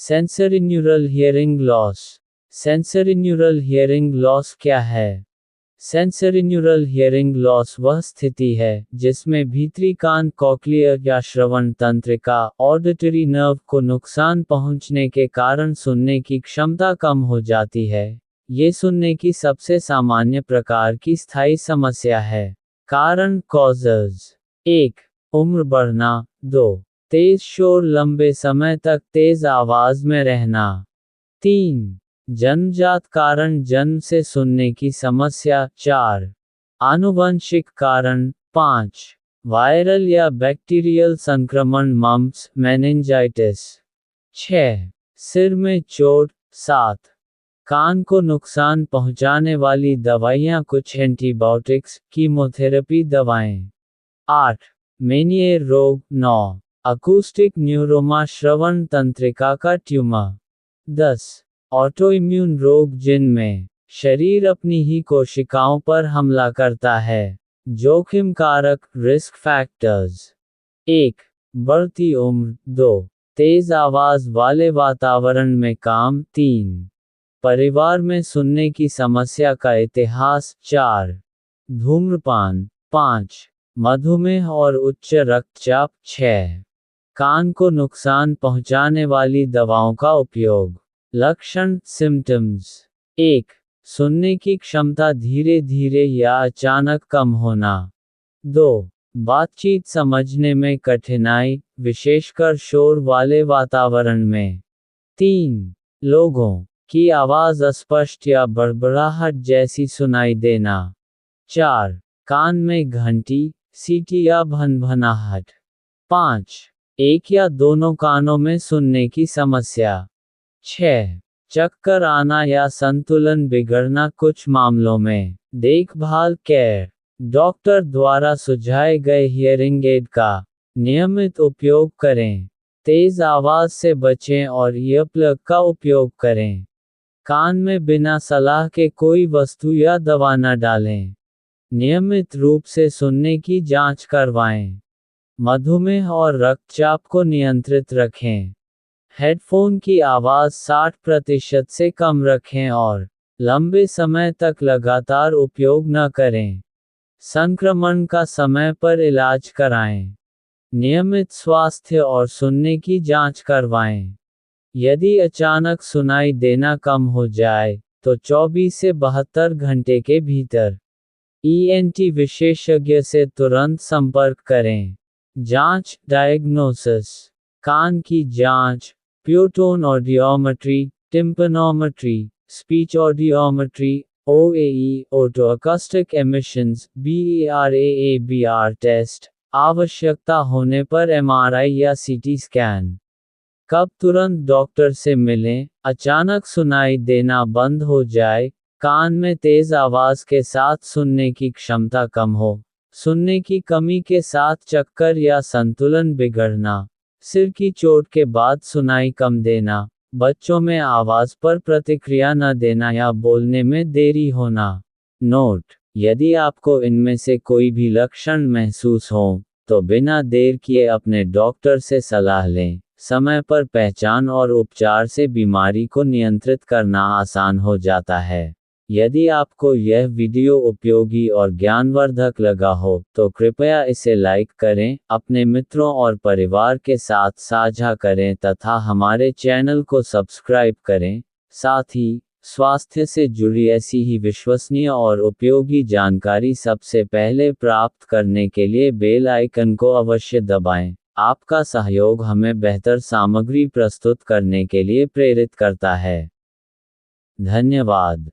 सेंसरीन्यूरल hearing loss. सेंसरीन्यूरल hearing loss क्या है? सेंसरीन्यूरल hearing loss वह स्थिति है जिसमें भीतरी कान कॉक्लियर या श्रवण तंत्रिका ऑडिटरी नर्व को नुकसान पहुंचने के कारण सुनने की क्षमता कम हो जाती है। ये सुनने की सबसे सामान्य प्रकार की स्थायी समस्या है। कारण कॉजेज: 1. उम्र बढ़ना। 2. तेज शोर लंबे समय तक तेज आवाज में रहना। 3. जन्मजात कारण जन्म से सुनने की समस्या। 4. आनुवंशिक कारण। 5. वायरल या बैक्टीरियल संक्रमण मम्प्स मेनिंजाइटिस। 6. सिर में चोट। 7. कान को नुकसान पहुंचाने वाली दवाइयां कुछ एंटीबायोटिक्स कीमोथेरेपी दवाएं। 8. मेनियर रोग। 9. अकूस्टिक न्यूरोमा श्रवण तंत्रिका का ट्यूमर। 10. ऑटोइम्यून रोग जिनमें शरीर अपनी ही कोशिकाओं पर हमला करता है। जोखिम कारक रिस्क फैक्टर्स: 1. बढ़ती उम्र। 2. तेज आवाज वाले वातावरण में काम। 3. परिवार में सुनने की समस्या का इतिहास। 4. धूम्रपान। 5. मधुमेह और उच्च रक्तचाप। 6. कान को नुकसान पहुंचाने वाली दवाओं का उपयोग। लक्षण सिम्पटम्स: 1. सुनने की क्षमता धीरे धीरे या अचानक कम होना। 2. बातचीत समझने में कठिनाई, विशेषकर शोर वाले वातावरण में। 3. लोगों की आवाज अस्पष्ट या बड़बड़ाहट जैसी सुनाई देना। 4. कान में घंटी, सीटी या भनभनाहट। 5. एक या दोनों कानों में सुनने की समस्या। 6. चक्कर आना या संतुलन बिगड़ना कुछ मामलों में। देखभाल केयर: डॉक्टर द्वारा सुझाए गए हियरिंग एड का नियमित उपयोग करें। तेज आवाज से बचें और ईयरप्लग का उपयोग करें। कान में बिना सलाह के कोई वस्तु या दवा न डालें। नियमित रूप से सुनने की जांच करवाएं। मधुमेह और रक्तचाप को नियंत्रित रखें। हेडफोन की आवाज 60% से कम रखें और लंबे समय तक लगातार उपयोग न करें। संक्रमण का समय पर इलाज कराएं। नियमित स्वास्थ्य और सुनने की जांच करवाएं। यदि अचानक सुनाई देना कम हो जाए, तो 24 से 72 घंटे के भीतर ईएनटी विशेषज्ञ से तुरंत संपर्क करें। जांच डायग्नोसिस: कान की जांच, pure tone audiometry, tympanometry, speech audiometry, OAE otoacoustic emissions, BERAABR test, आवश्यकता होने पर एमआरआई या सीटी स्कैन। कब तुरंत डॉक्टर से मिलें? अचानक सुनाई देना बंद हो जाए, कान में तेज आवाज के साथ सुनने की क्षमता कम हो, सुनने की कमी के साथ चक्कर या संतुलन बिगड़ना, सिर की चोट के बाद सुनाई कम देना, बच्चों में आवाज पर प्रतिक्रिया न देना या बोलने में देरी होना। नोट: यदि आपको इनमें से कोई भी लक्षण महसूस हो, तो बिना देर किए अपने डॉक्टर से सलाह लें। समय पर पहचान और उपचार से बीमारी को नियंत्रित करना आसान हो जाता है। यदि आपको यह वीडियो उपयोगी और ज्ञानवर्धक लगा हो, तो कृपया इसे लाइक करें, अपने मित्रों और परिवार के साथ साझा करें तथा हमारे चैनल को सब्सक्राइब करें। साथ ही, स्वास्थ्य से जुड़ी ऐसी ही विश्वसनीय और उपयोगी जानकारी सबसे पहले प्राप्त करने के लिए बेल आइकन को अवश्य दबाएं। आपका सहयोग हमें बेहतर सामग्री प्रस्तुत करने के लिए प्रेरित करता है। धन्यवाद।